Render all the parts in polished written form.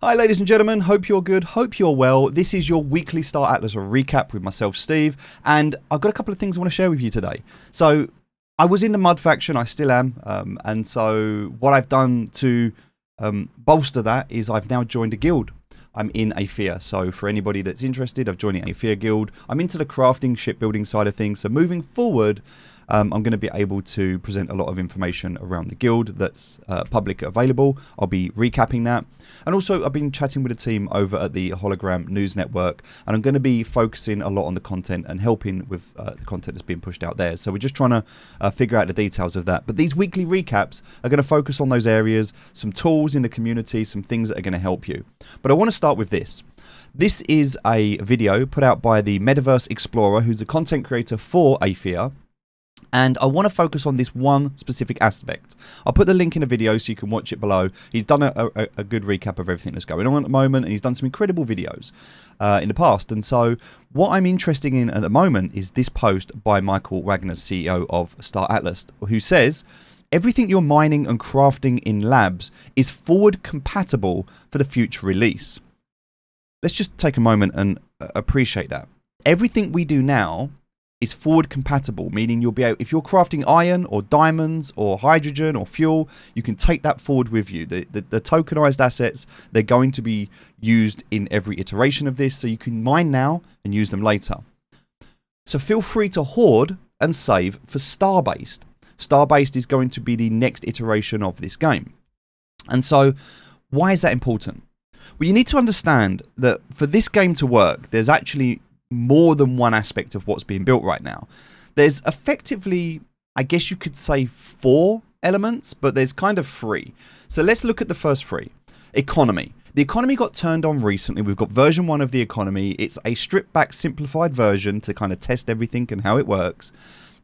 Hi ladies and gentlemen, hope you're good, hope you're well. This is your weekly Star Atlas recap with myself, Steve, and I've got a couple of things I want to share with you today. So, I was in the Mud faction, I still am, and so what I've done to bolster that is I've now joined a guild. I'm in Aethia, so for anybody that's interested, I've joined the Aethia guild. I'm into the crafting, shipbuilding side of things, so moving forward, I'm going to be able to present a lot of information around the guild that's public available. I'll be recapping that. And also, I've been chatting with the team over at the Hologram News Network, and I'm going to be focusing a lot on the content and helping with the content that's being pushed out there. So we're just trying to figure out the details of that. But these weekly recaps are going to focus on those areas, some tools in the community, some things that are going to help you. But I want to start with this. This is a video put out by the Metaverse Explorer, who's a content creator for Aethia. And I want to focus on this one specific aspect. I'll put the link in the video so you can watch it below. He's done a good recap of everything that's going on at the moment, and he's done some incredible videos in the past. And so what I'm interested in at the moment is this post by Michael Wagner, CEO of Star Atlas, who says, everything you're mining and crafting in labs is forward compatible for the future release. Let's just take a moment and appreciate that. Everything we do now is forward compatible, meaning you'll be able, if you're crafting iron or diamonds or hydrogen or fuel, you can take that forward with you. The tokenized assets, they're going to be used in every iteration of this, so you can mine now and use them later. So feel free to hoard and save for Star-based. Star-based is going to be the next iteration of this game. And so why is that important? Well, you need to understand that for this game to work, there's actually more than one aspect of what's being built right now. There's effectively, I guess you could say, 4 elements, but there's kind of 3. So let's look at the first 3. Economy. The economy got turned on recently. We've got version 1 of the economy. It's a stripped back, simplified version to kind of test everything and how it works.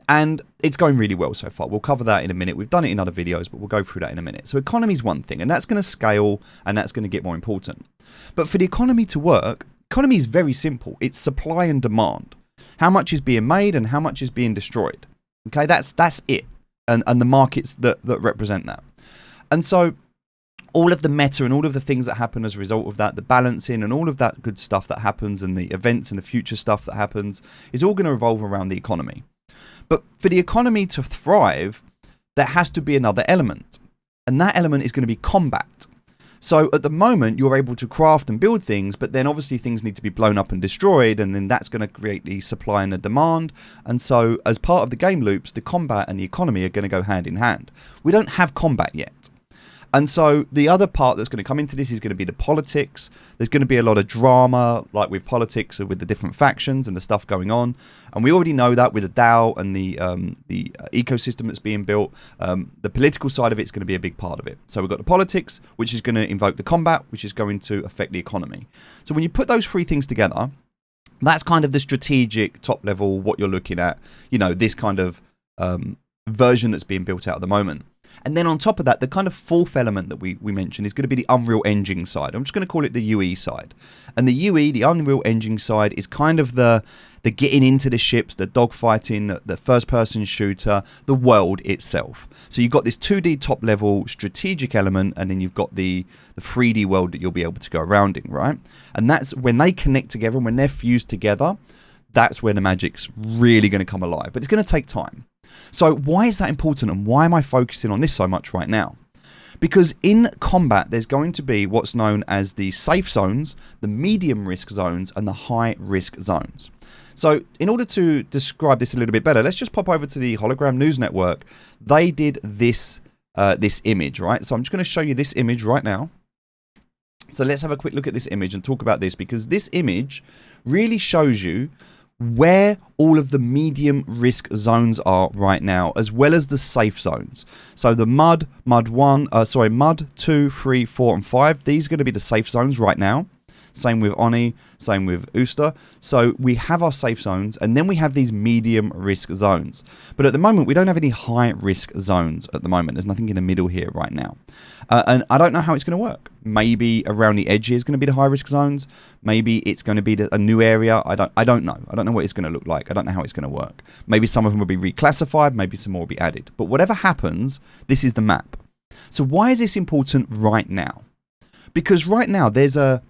And it's going really well so far. We'll cover that in a minute. We've done it in other videos, but we'll go through that in a minute. So economy is one thing, and that's going to scale, and that's going to get more important. But for the economy to work, economy is very simple. It's supply and demand. How much is being made and how much is being destroyed. Okay, that's it. And the markets that represent that. And so all of the meta and all of the things that happen as a result of that, the balancing and all of that good stuff that happens and the events and the future stuff that happens is all going to revolve around the economy. But for the economy to thrive, there has to be another element. And that element is going to be combat. So at the moment, you're able to craft and build things, but then obviously things need to be blown up and destroyed, and then that's going to create the supply and the demand. And so as part of the game loops, the combat and the economy are going to go hand in hand. We don't have combat yet. And so the other part that's going to come into this is going to be the politics. There's going to be a lot of drama, like with politics or with the different factions and the stuff going on. And we already know that with the DAO and the ecosystem that's being built, the political side of it is going to be a big part of it. So we've got the politics, which is going to invoke the combat, which is going to affect the economy. So when you put those 3 things together, that's kind of the strategic top level, what you're looking at, you know, this kind of version that's being built out at the moment. And then on top of that, the kind of 4th element that we mentioned is going to be the Unreal Engine side. I'm just going to call it the UE side. And the UE, the Unreal Engine side, is kind of the getting into the ships, the dogfighting, the first-person shooter, the world itself. So you've got this 2D top-level strategic element, and then you've got the 3D world that you'll be able to go around in, right? And that's when they connect together and when they're fused together, that's where the magic's really going to come alive. But it's going to take time. So why is that important, and why am I focusing on this so much right now? Because in combat, there's going to be what's known as the safe zones, the medium risk zones, and the high risk zones. So in order to describe this a little bit better, let's just pop over to the Hologram News Network. They did this image, right? So I'm just going to show you this image right now. So let's have a quick look at this image and talk about this, because this image really shows you where all of the medium risk zones are right now, as well as the safe zones. So the mud 2, 3, 4, and 5, these are going to be the safe zones right now. Same with Oni, same with Ooster. So we have our safe zones, and then we have these medium risk zones. But at the moment, we don't have any high risk zones at the moment. There's nothing in the middle here right now. And I don't know how it's going to work. Maybe around the edge here is going to be the high risk zones. Maybe it's going to be a new area. I don't know. I don't know what it's going to look like. I don't know how it's going to work. Maybe some of them will be reclassified. Maybe some more will be added. But whatever happens, this is the map. So why is this important right now? because right now there's a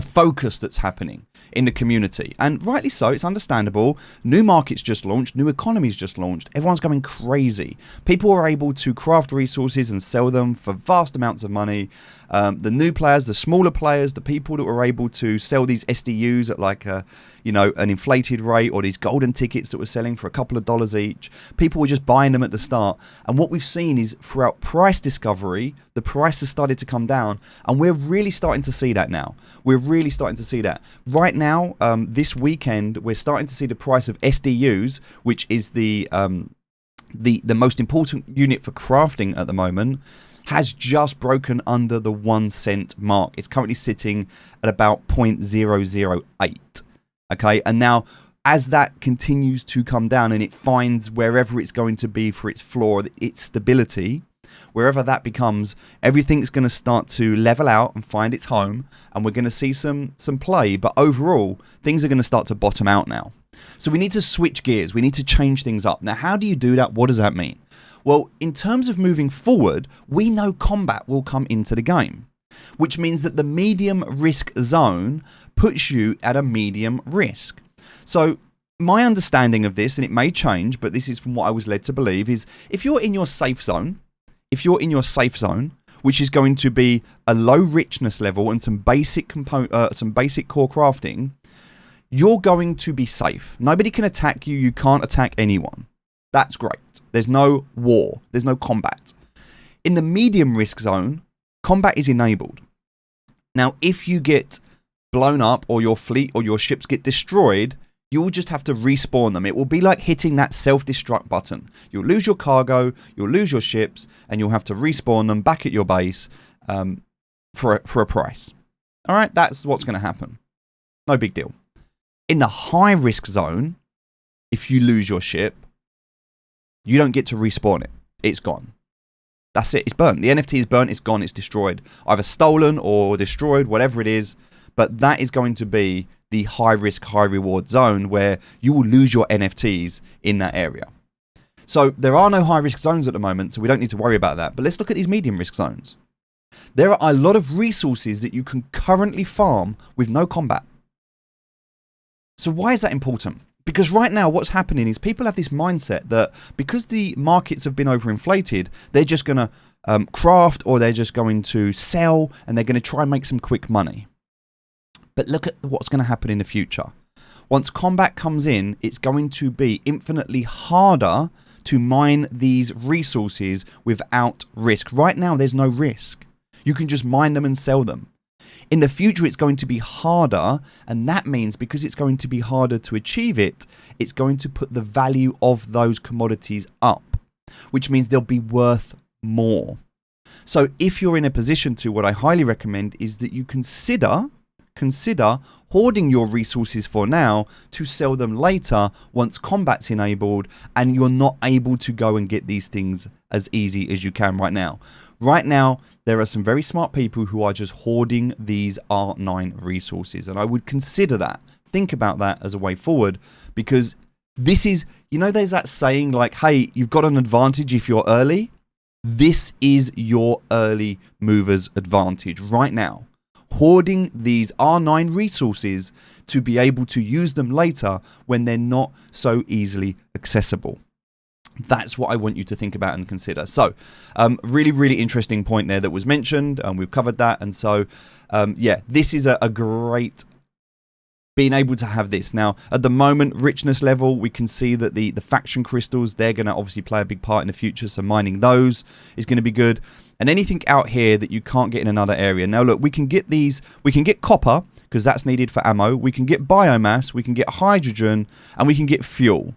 focus that's happening in the community, and rightly so. It's understandable. New markets just launched, new economies just launched, everyone's going crazy. People are able to craft resources and sell them for vast amounts of money. The new players, the smaller players, the people that were able to sell these SDUs at like a, an inflated rate, or these golden tickets that were selling for a couple of dollars each, people were just buying them at the start. And what we've seen is throughout price discovery, the price has started to come down, and we're really starting to see that now. We're really starting to see that right now. This weekend, we're starting to see the price of SDUs, which is the most important unit for crafting at the moment, has just broken under the 1 cent mark. It's currently sitting at about 0.008. Okay, and now as that continues to come down and it finds wherever it's going to be for its floor, its stability, wherever that becomes, everything's going to start to level out and find its home, and we're going to see some play. But overall, things are going to start to bottom out now. So we need to switch gears. We need to change things up. Now, how do you do that? What does that mean? Well, in terms of moving forward, we know combat will come into the game, which means that the medium risk zone puts you at a medium risk. So my understanding of this, and it may change, but this is from what I was led to believe, is if you're in your safe zone, which is going to be a low richness level and some basic core crafting, you're going to be safe. Nobody can attack you. You can't attack anyone. That's great. There's no war. There's no combat. In the medium risk zone, combat is enabled. Now, if you get blown up or your fleet or your ships get destroyed, you'll just have to respawn them. It will be like hitting that self-destruct button. You'll lose your cargo, you'll lose your ships, and you'll have to respawn them back at your base for a price. All right, that's what's going to happen. No big deal. In the high risk zone, if you lose your ship, you don't get to respawn it. It's gone. That's it. It's burnt. The NFT is burnt. It's gone. It's destroyed. Either stolen or destroyed, whatever it is. But that is going to be the high risk, high reward zone where you will lose your NFTs in that area. So there are no high risk zones at the moment, so we don't need to worry about that. But let's look at these medium risk zones. There are a lot of resources that you can currently farm with no combat. So why is that important? Because right now what's happening is people have this mindset that because the markets have been overinflated, they're just going to craft, or they're just going to sell, and they're going to try and make some quick money. But look at what's going to happen in the future. Once combat comes in, it's going to be infinitely harder to mine these resources without risk. Right now, there's no risk. You can just mine them and sell them. In the future, it's going to be harder, and that means because it's going to be harder to achieve it, it's going to put the value of those commodities up, which means they'll be worth more. So if you're in a position to, what I highly recommend is that you consider hoarding your resources for now to sell them later once combat's enabled and you're not able to go and get these things as easy as you can right now. Right now, there are some very smart people who are just hoarding these R9 resources, and I would consider that. Think about that as a way forward, because this is, there's that saying like, hey, you've got an advantage if you're early. This is your early mover's advantage right now. Hoarding these R9 resources to be able to use them later when they're not so easily accessible. That's what I want you to think about and consider. So, really, really interesting point there that was mentioned, and we've covered that. And so, this is a great being able to have this. Now, at the moment, richness level, we can see that the faction crystals, they're going to obviously play a big part in the future. So mining those is going to be good. And anything out here that you can't get in another area. Now, look, we can get these. We can get copper because that's needed for ammo. We can get biomass. We can get hydrogen, and we can get fuel.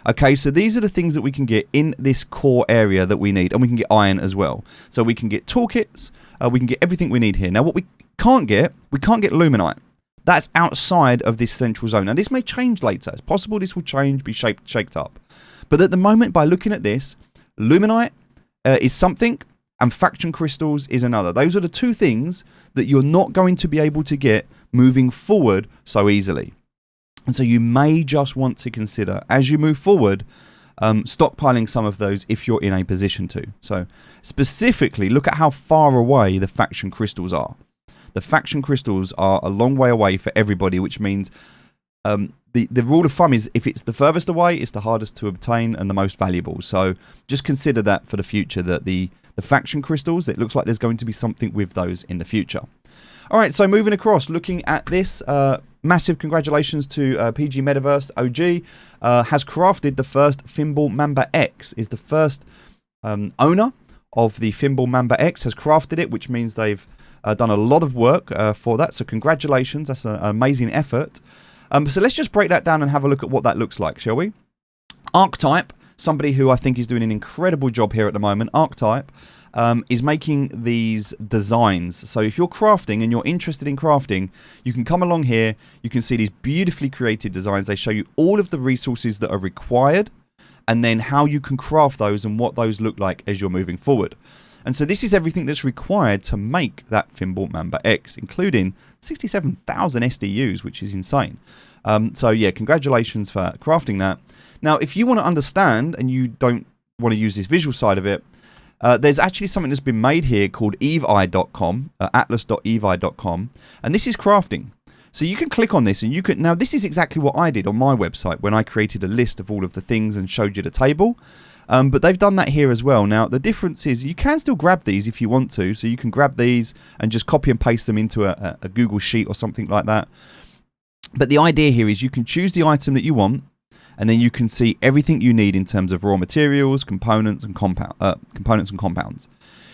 Okay, so these are the things that we can get in this core area that we need, and we can get iron as well. So we can get toolkits, we can get everything we need here. Now, what we can't get luminite. That's outside of this central zone. Now, this may change later. It's possible this will change, be shaped up. But at the moment, by looking at this, luminite is something, and faction crystals is another. Those are the two things that you're not going to be able to get moving forward so easily. And so you may just want to consider, as you move forward, stockpiling some of those if you're in a position to. So specifically, look at how far away the faction crystals are. the faction crystals are a long way away for everybody, which means the rule of thumb is if it's the furthest away, it's the hardest to obtain and the most valuable. So just consider that for the future, that the faction crystals, it looks like there's going to be something with those in the future. All right, so moving across, looking at this, massive congratulations to PG Metaverse OG, has crafted the first Thimble Mamba X, is the first owner of the Thimble Mamba X, has crafted it, which means they've done a lot of work for that. So congratulations, that's an amazing effort. So let's just break that down and have a look at what that looks like, shall we? Archetype, somebody who I think is doing an incredible job here at the moment, Archetype, is making these designs. So if you're crafting and you're interested in crafting, you can come along here, you can see these beautifully created designs. They show you all of the resources that are required and then how you can craft those and what those look like as you're moving forward. And so this is everything that's required to make that Thimble Mamba X, including 67,000 SDUs, which is insane. So yeah, congratulations for crafting that. Now, if you want to understand and you don't want to use this visual side of it, there's actually something that's been made here called evi.com, atlas.evi.com, and this is crafting. So you can click on this and you can, now this is exactly what I did on my website when I created a list of all of the things and showed you the table. But they've done that here as well. Now, the difference is you can still grab these if you want to. So you can grab these and just copy and paste them into a Google Sheet or something like that. But the idea here is you can choose the item that you want, and then you can see everything you need in terms of raw materials, components, and compounds.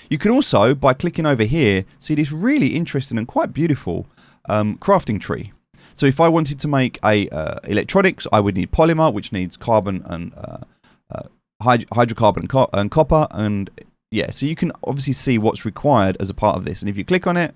You can also, by clicking over here, see this really interesting and quite beautiful crafting tree. So if I wanted to make a electronics, I would need polymer, which needs carbon and hydrocarbon and copper, and yeah, so you can obviously see what's required as a part of this. And if you click on it,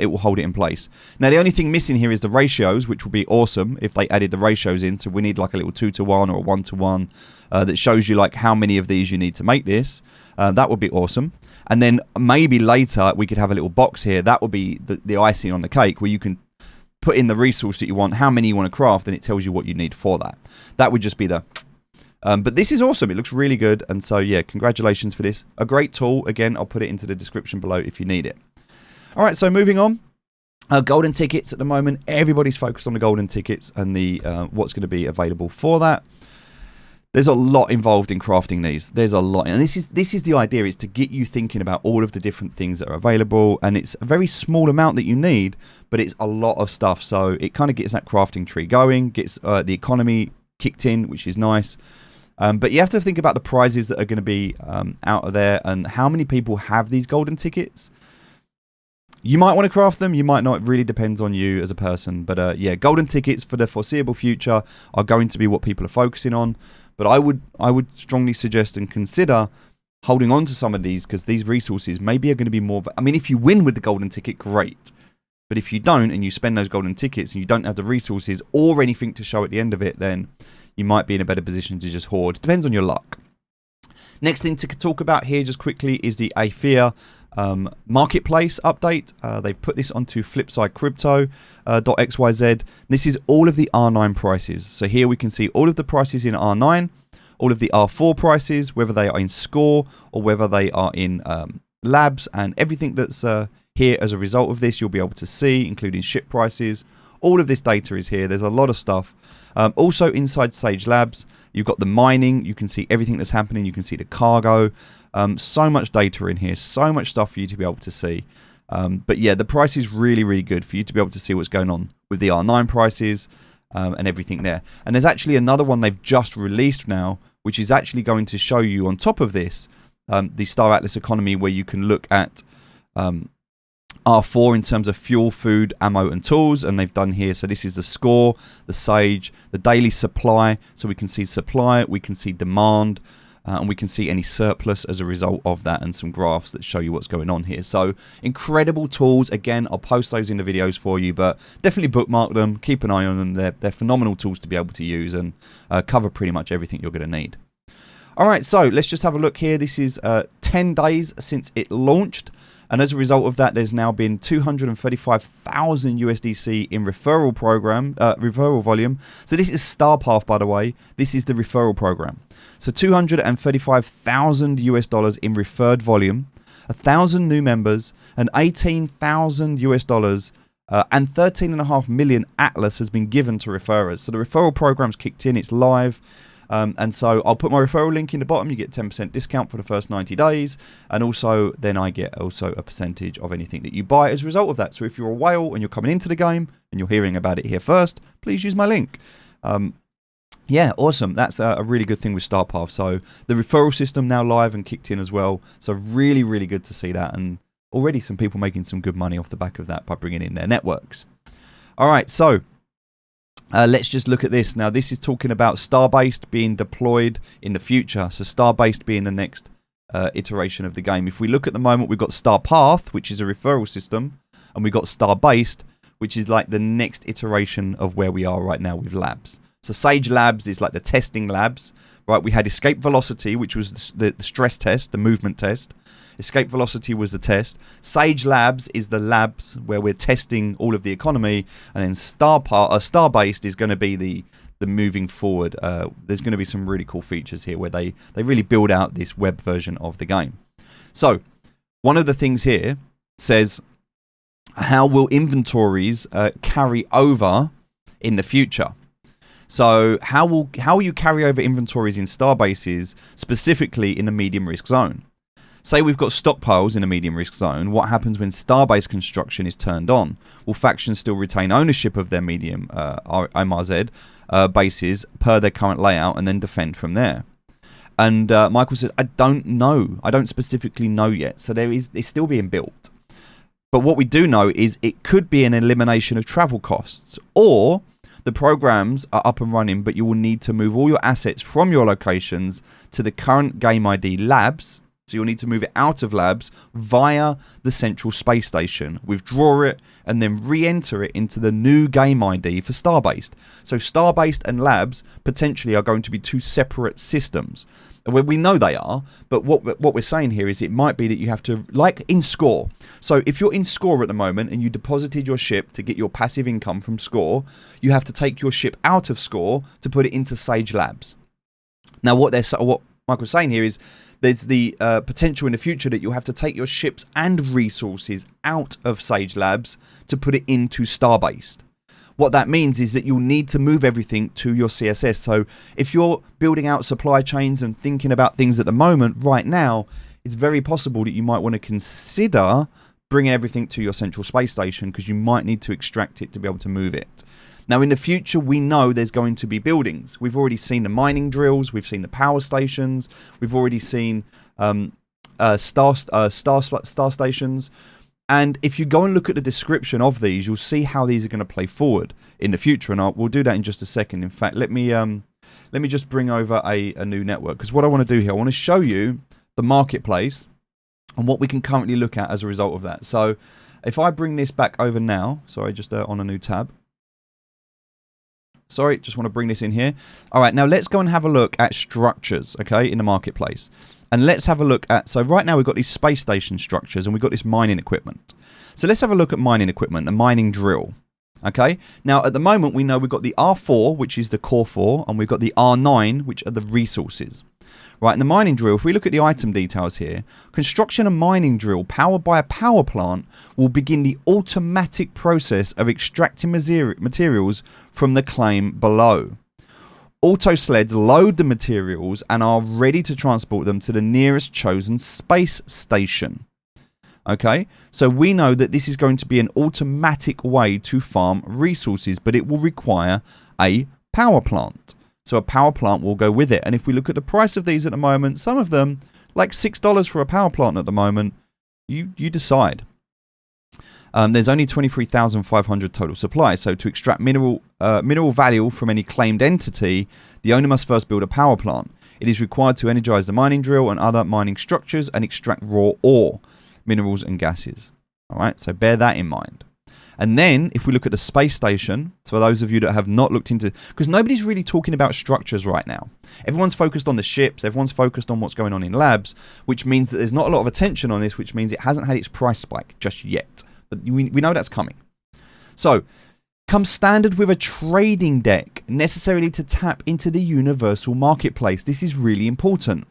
it will hold it in place. Now, the only thing missing here is the ratios, which would be awesome if they added the ratios in. So we need like a little 2-to-1 or a 1-to-1 that shows you like how many of these you need to make this. That would be awesome. And then maybe later we could have a little box here. That would be the icing on the cake, where you can put in the resource that you want, how many you want to craft, and it tells you what you need for that. That would just be the... but this is awesome. It looks really good. And so, yeah, congratulations for this. A great tool. Again, I'll put it into the description below if you need it. All right, so moving on. Golden tickets at the moment. Everybody's focused on the golden tickets and the what's going to be available for that. There's a lot involved in crafting these. There's a lot. And this is the idea, is to get you thinking about all of the different things that are available. And it's a very small amount that you need, but it's a lot of stuff. So it kind of gets that crafting tree going, gets the economy kicked in, which is nice. But you have to think about the prizes that are going to be out of there and how many people have these golden tickets. You might want to craft them, you might not. It really depends on you as a person. But yeah, golden tickets for the foreseeable future are going to be what people are focusing on. But I would strongly suggest and consider holding on to some of these, because these resources maybe are going to be more... I mean, if you win with the golden ticket, great. But if you don't and you spend those golden tickets and you don't have the resources or anything to show at the end of it, then you might be in a better position to just hoard. Depends on your luck. Next thing to talk about here just quickly is the Aethea marketplace update. They've put this onto flipsidecrypto.xyz. This is all of the R9 prices. So here we can see all of the prices in R9, all of the R4 prices, whether they are in score or whether they are in labs, and everything that's here as a result of this you'll be able to see, including ship prices. All of this data is here. There's a lot of stuff. Also inside Sage Labs, you've got the mining. You can see everything that's happening. You can see the cargo. So much data in here. So much stuff for you to be able to see. But yeah, the price is really, really good for you to be able to see what's going on with the R9 prices and everything there. And there's actually another one they've just released now, which is actually going to show you on top of this, the Star Atlas economy, where you can look at R4 in terms of fuel, food, ammo, and tools. And they've done here, so this is the score, the Sage, the daily supply. So we can see supply, we can see demand, and we can see any surplus as a result of that, and some graphs that show you what's going on here. So incredible tools. Again, I'll post those in the videos for you, but definitely bookmark them, keep an eye on them. They're phenomenal tools to be able to use and cover pretty much everything you're going to need. All right, so let's just have a look here. This is 10 days since it launched. And as a result of that, there's now been 235,000 USDC in referral volume. So this is StarPath, by the way. This is the referral program. So 235,000 US dollars in referred volume. 1,000 new members, and 18,000 US dollars, and 13.5 million Atlas has been given to referrers. So the referral program's kicked in, it's live. And so I'll put my referral link in the bottom. You get 10% discount for the first 90 days. And also then I get also a percentage of anything that you buy as a result of that. So if you're a whale and you're coming into the game and you're hearing about it here first, please use my link. Yeah, awesome. That's a really good thing with StarPath. So the referral system now live and kicked in as well. So really, really good to see that. And already some people making some good money off the back of that by bringing in their networks. All right, so let's just look at this. Now, this is talking about Starbased being deployed in the future. So Starbased being the next iteration of the game. If we look at the moment, we've got StarPath, which is a referral system, and we've got Starbased, which is like the next iteration of where we are right now with labs. So Sage Labs is like the testing labs, right? We had Escape Velocity, which was the stress test, the movement test. Escape Velocity was the test. Sage Labs is the labs where we're testing all of the economy, and then Starbased is going to be the moving forward. There's going to be some really cool features here where they really build out this web version of the game. So one of the things here says, how will inventories carry over in the future? So how will you carry over inventories in Starbases, specifically in the medium risk zone? Say we've got stockpiles in a medium risk zone. What happens when Starbase construction is turned on? Will factions still retain ownership of their medium MRZ bases per their current layout and then defend from there? And Michael says, I don't know. I don't specifically know yet. So it's still being built. But what we do know is it could be an elimination of travel costs, or the programs are up and running, but you will need to move all your assets from your locations to the current game ID labs. So you'll need to move it out of labs via the central space station, withdraw it, and then re-enter it into the new game ID for Starbased. So Starbased and labs potentially are going to be two separate systems. We know they are, but what we're saying here is it might be that you have to, like in Score. So if you're in Score at the moment and you deposited your ship to get your passive income from Score, you have to take your ship out of Score to put it into Sage Labs. Now, what Michael's saying here is there's the potential in the future that you'll have to take your ships and resources out of Sage Labs to put it into Starbased. What that means is that you'll need to move everything to your CSS. So if you're building out supply chains and thinking about things at the moment, right now, it's very possible that you might want to consider bringing everything to your central space station, because you might need to extract it to be able to move it. Now, in the future, we know there's going to be buildings. We've already seen the mining drills. We've seen the power stations. We've already seen star stations. And if you go and look at the description of these, you'll see how these are going to play forward in the future. And we'll do that in just a second. In fact, let me just bring over a new network, because what I want to do here, I want to show you the marketplace and what we can currently look at as a result of that. So if I bring this back over now, sorry, just on a new tab. Sorry, just want to bring this in here. All right, now let's go and have a look at structures, okay, in the marketplace. And let's have a look at, so right now we've got these space station structures and we've got this mining equipment. So let's have a look at mining equipment, a mining drill. Okay, now at the moment we know we've got the R4, which is the core 4, and we've got the R9, which are the resources. Right, in the mining drill, if we look at the item details here, construction of mining drill powered by a power plant will begin the automatic process of extracting materials from the claim below. Auto sleds load the materials and are ready to transport them to the nearest chosen space station. Okay, so we know that this is going to be an automatic way to farm resources, but it will require a power plant. So a power plant will go with it. And if we look at the price of these at the moment, some of them, like $6 for a power plant at the moment, you decide. There's only 23,500 total supply. So to extract mineral value from any claimed entity, the owner must first build a power plant. It is required to energize the mining drill and other mining structures and extract raw ore, minerals and gases. All right, so bear that in mind. And then if we look at the space station, for those of you that have not looked into, because nobody's really talking about structures right now. Everyone's focused on the ships. Everyone's focused on what's going on in labs, which means that there's not a lot of attention on this, which means it hasn't had its price spike just yet. But we know that's coming. So, comes standard with a trading deck necessarily to tap into the universal marketplace. This is really important.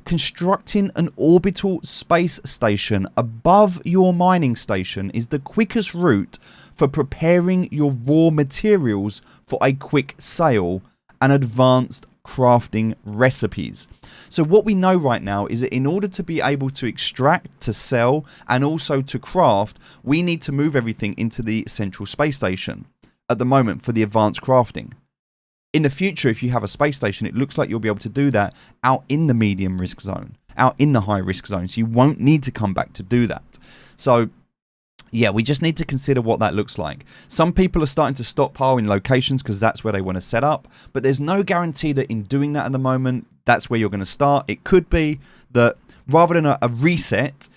Constructing an orbital space station above your mining station is the quickest route for preparing your raw materials for a quick sale and advanced crafting recipes. So what we know right now is that in order to be able to extract, to sell, and also to craft, we need to move everything into the central space station at the moment for the advanced crafting. In the future, if you have a space station, it looks like you'll be able to do that out in the medium risk zone, out in the high risk zone. So you won't need to come back to do that. So yeah, we just need to consider what that looks like. Some people are starting to stockpile in locations because that's where they want to set up, but there's no guarantee that in doing that at the moment, that's where you're going to start. It could be that rather than a reset,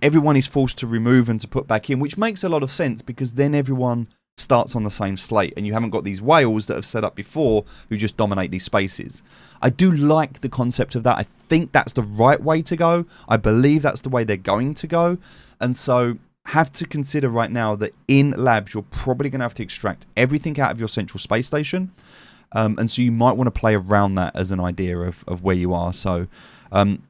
everyone is forced to remove and to put back in, which makes a lot of sense because then everyone starts on the same slate and you haven't got these whales that have set up before who just dominate these spaces. I do like the concept of that. I think that's the right way to go. I believe that's the way they're going to go. And so have to consider right now that in labs you're probably going to have to extract everything out of your central space station, and so you might want to play around that as an idea of where you are. So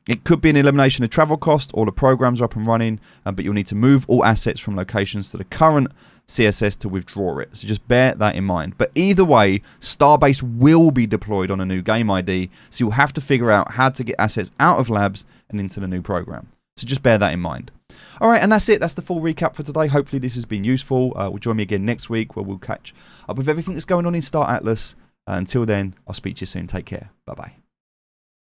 it could be an elimination of travel cost. All the programs are up and running, but you'll need to move all assets from locations to the current CSS to withdraw it. So just bear that in mind. But either way, Starbase will be deployed on a new game ID, so you'll have to figure out how to get assets out of labs and into the new program. So just bear that in mind. All right, and that's it. That's the full recap for today. Hopefully this has been useful. We'll join me again next week where we'll catch up with everything that's going on in Star Atlas. Until then, I'll speak to you soon. Take care. Bye-bye.